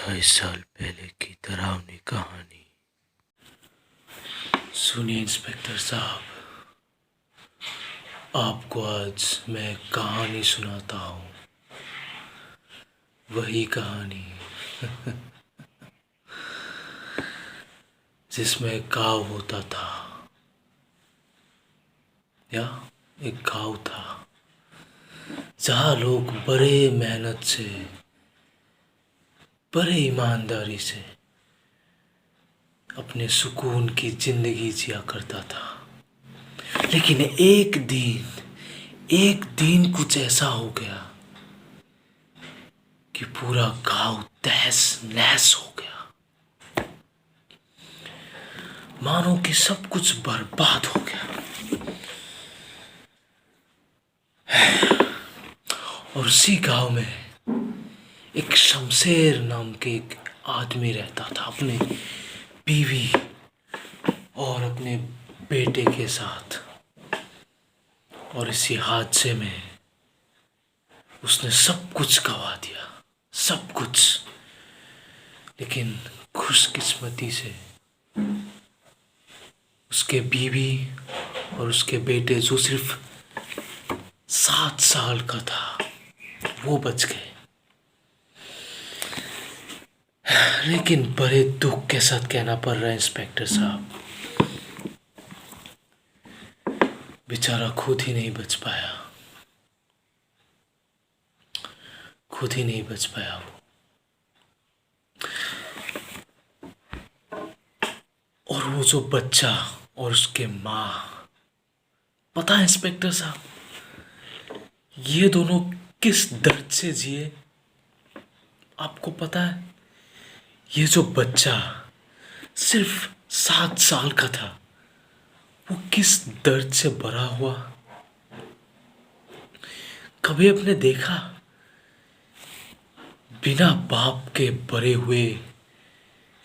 28 साल पहले की डरावनी कहानी। सुनिए इंस्पेक्टर साहब, आपको आज मैं एक कहानी सुनाता हूँ। वही कहानी जिसमें एक गाँव होता था, या एक गाँव था जहाँ लोग बड़े मेहनत से, बड़े ईमानदारी से अपने सुकून की जिंदगी जिया करता था। लेकिन एक दिन कुछ ऐसा हो गया कि पूरा गांव तहस नहस हो गया, मानो कि सब कुछ बर्बाद हो गया। और उसी गांव में एक शमशेर नाम के एक आदमी रहता था, अपने बीवी और अपने बेटे के साथ। और इसी हादसे में उसने सब कुछ गंवा दिया, सब कुछ। लेकिन खुशकिस्मती से उसके बीवी और उसके बेटे, जो सिर्फ 7 साल का था, वो बच गए। लेकिन बड़े दुख के साथ कहना पड़ रहा है इंस्पेक्टर साहब, बेचारा खुद ही नहीं बच पाया, खुद ही नहीं बच पाया वो। और वो जो बच्चा और उसके माँ, पता है इंस्पेक्टर साहब, ये दोनों किस दर्द से जिए आपको पता है? ये जो बच्चा सिर्फ 7 साल का था, वो किस दर्द से भरा हुआ। कभी आपने देखा बिना बाप के बड़े हुए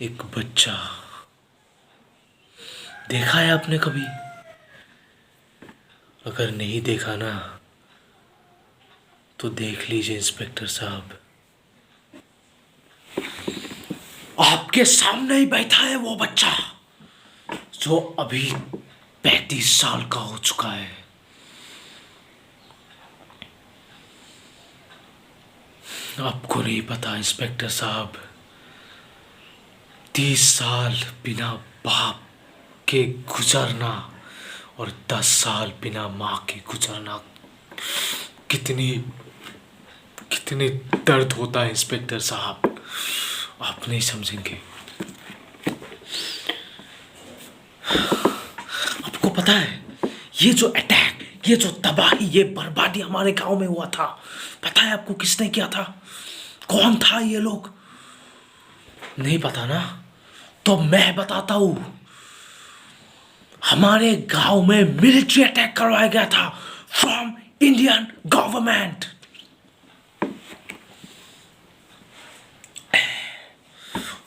एक बच्चा? देखा है आपने कभी? अगर नहीं देखा ना, तो देख लीजिए इंस्पेक्टर साहब। आपके सामने ही बैठा है वो बच्चा, जो अभी 35 साल का हो चुका है। आपको नहीं पता इंस्पेक्टर साहब, 30 साल बिना बाप के गुजरना और 10 साल बिना माँ के गुजरना कितनी कितनी दर्द होता है इंस्पेक्टर साहब, आप नहीं समझेंगे। आपको पता है, ये जो अटैक, ये जो तबाही, ये बर्बादी हमारे गांव में हुआ था, पता है आपको किसने किया था? कौन था ये लोग? नहीं पता ना? तो मैं बताता हूं। हमारे गांव में मिलिट्री अटैक करवाया गया था फ्रॉम इंडियन गवर्नमेंट।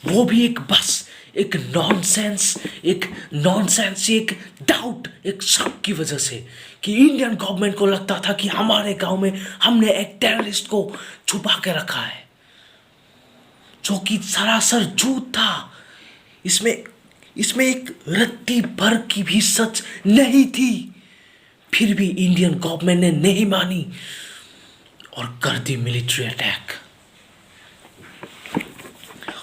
वो भी एक नॉनसेंस, एक डाउट, एक शक की वजह से कि इंडियन गवर्नमेंट को लगता था कि हमारे गांव में हमने एक टेररिस्ट को छुपा के रखा है, जो कि सरासर झूठ था। इसमें एक रत्ती भर की भी सच नहीं थी। फिर भी इंडियन गवर्नमेंट ने नहीं मानी और कर दी मिलिट्री अटैक।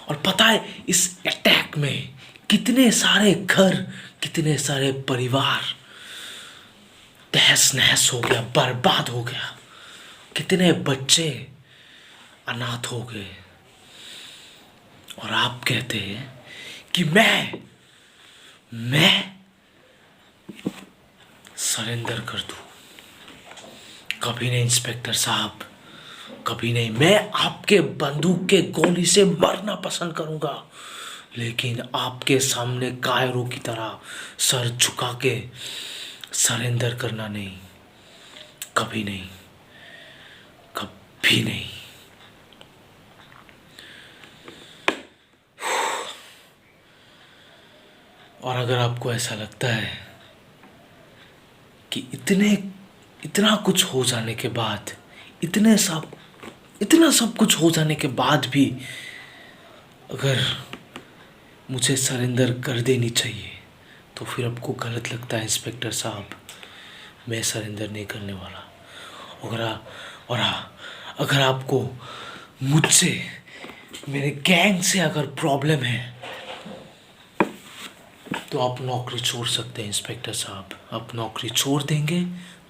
और पता है इस अटैक में कितने सारे घर, कितने सारे परिवार तहस नहस हो गया, बर्बाद हो गया। कितने बच्चे अनाथ हो गए। और आप कहते हैं कि मैं सरेंडर कर दूं? कभी नहीं इंस्पेक्टर साहब, कभी नहीं। मैं आपके बंदूक के गोली से मरना पसंद करूंगा, लेकिन आपके सामने कायरों की तरह सर झुका के सरेंडर करना नहीं, कभी नहीं, कभी नहीं। और अगर आपको ऐसा लगता है कि इतना कुछ हो जाने के बाद, इतना सब कुछ हो जाने के बाद भी अगर मुझे सरेंडर कर देनी चाहिए तो फिर आपको गलत लगता है इंस्पेक्टर साहब। मैं सरेंडर नहीं करने वाला। अगर आपको मुझसे, मेरे गैंग से अगर प्रॉब्लम है तो आप नौकरी छोड़ सकते हैं इंस्पेक्टर साहब। आप नौकरी छोड़ देंगे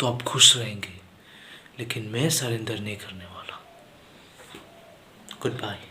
तो आप खुश रहेंगे, लेकिन मैं सरेंडर नहीं करने वाला। Good bye.